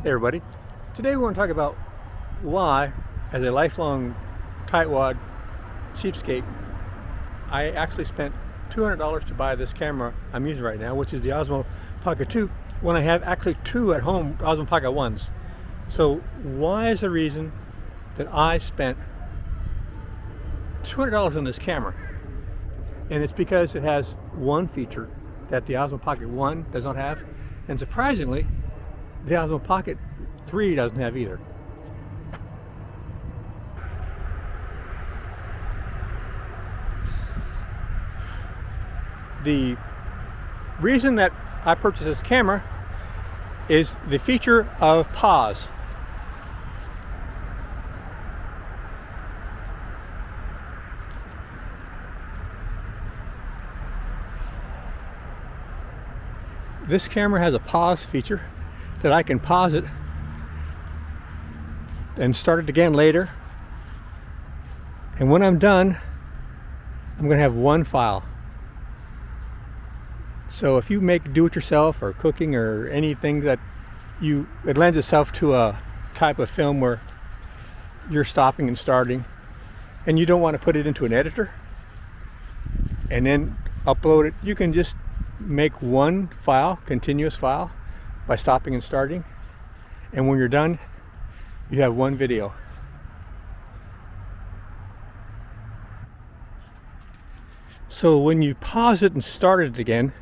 Hey everybody, today we want to talk about why, as a lifelong tightwad cheapskate, I actually spent $200 to buy this camera I'm using right now, which is the Osmo Pocket 2, when I have actually two at home Osmo Pocket 1s. So why is the reason that I spent $200 on this camera? And it's because it has one feature that the Osmo Pocket 1 does not have, and surprisingly, the Osmo Pocket 3 doesn't have either. The reason that I purchased this camera is the feature of pause. This camera has a pause feature that I can pause it and start it again later. And when I'm done, I'm going to have one file. So if you make do-it-yourself or cooking or anything that it lends itself to a type of film where you're stopping and starting, and you don't want to put it into an editor and then upload it, you can just make one file, continuous file, by stopping and starting, and when you're done, you have one video. So when you pause it and start it again,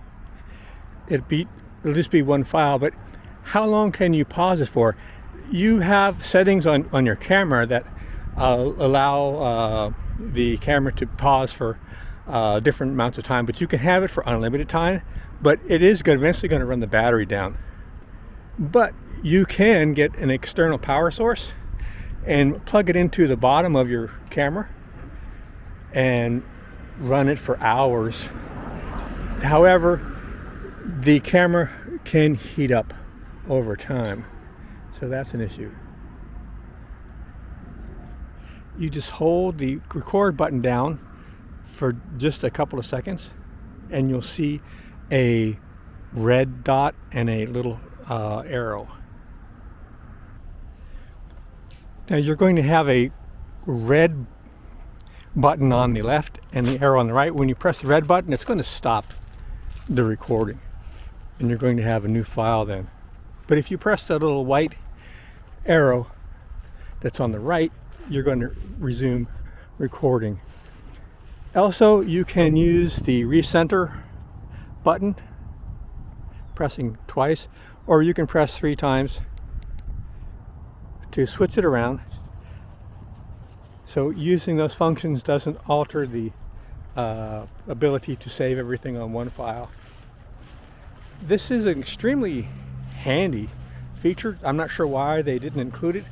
it'll just be one file. But how long can you pause it for? You have settings on your camera that allow the camera to pause for different amounts of time, but you can have it for unlimited time, but it is eventually going to run the battery down. But you can get an external power source and plug it into the bottom of your camera and run it for hours. However, the camera can heat up over time, so that's an issue. You just hold the record button down for just a couple of seconds and you'll see a red dot and a little arrow. Now you're going to have a red button on the left and the arrow on the right. When you press the red button, it's going to stop the recording and you're going to have a new file then. But if you press the little white arrow that's on the right, you're going to resume recording. Also, you can use the recenter button, pressing twice, or you can press 3 times to switch it around. So using those functions doesn't alter the ability to save everything on one file. This is an extremely handy feature. I'm not sure why they didn't include it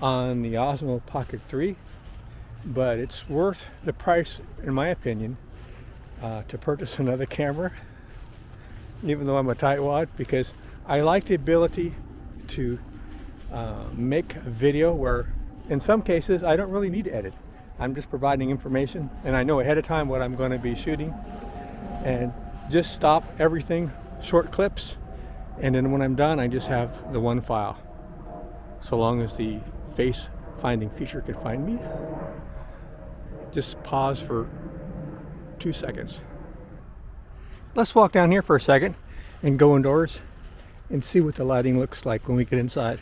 on the Osmo Pocket 3, but it's worth the price, in my opinion, to purchase another camera, even though I'm a tightwad, because I like the ability to make a video where in some cases I don't really need to edit. I'm just providing information and I know ahead of time what I'm going to be shooting, and just stop everything, short clips, and then when I'm done I just have the one file, so long as the face finding feature can find me. Just pause for 2 seconds. Let's walk down here for a second and go indoors and see what the lighting looks like when we get inside.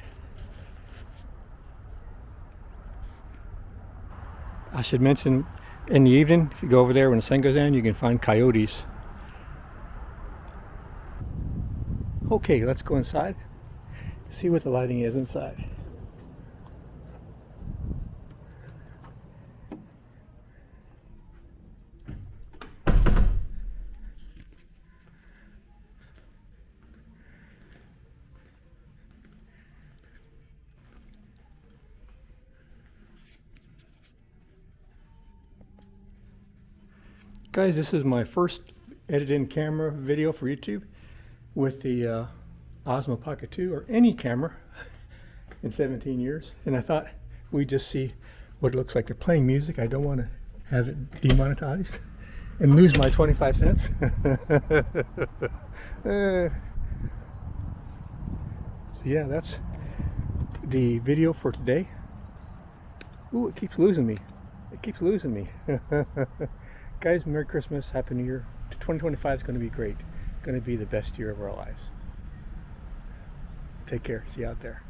I should mention, in the evening, if you go over there when the sun goes down, you can find coyotes. Okay, let's go inside, see what the lighting is inside. Guys, this is my first edited camera video for YouTube with the Osmo Pocket 2, or any camera, in 17 years. And I thought we'd just see what it looks like. They're playing music. I don't want to have it demonetized and lose my 25 cents. So yeah, that's the video for today. Ooh, it keeps losing me. It keeps losing me. Guys, Merry Christmas, Happy New Year. 2025 is going to be great. Going to be the best year of our lives. Take care. See you out there.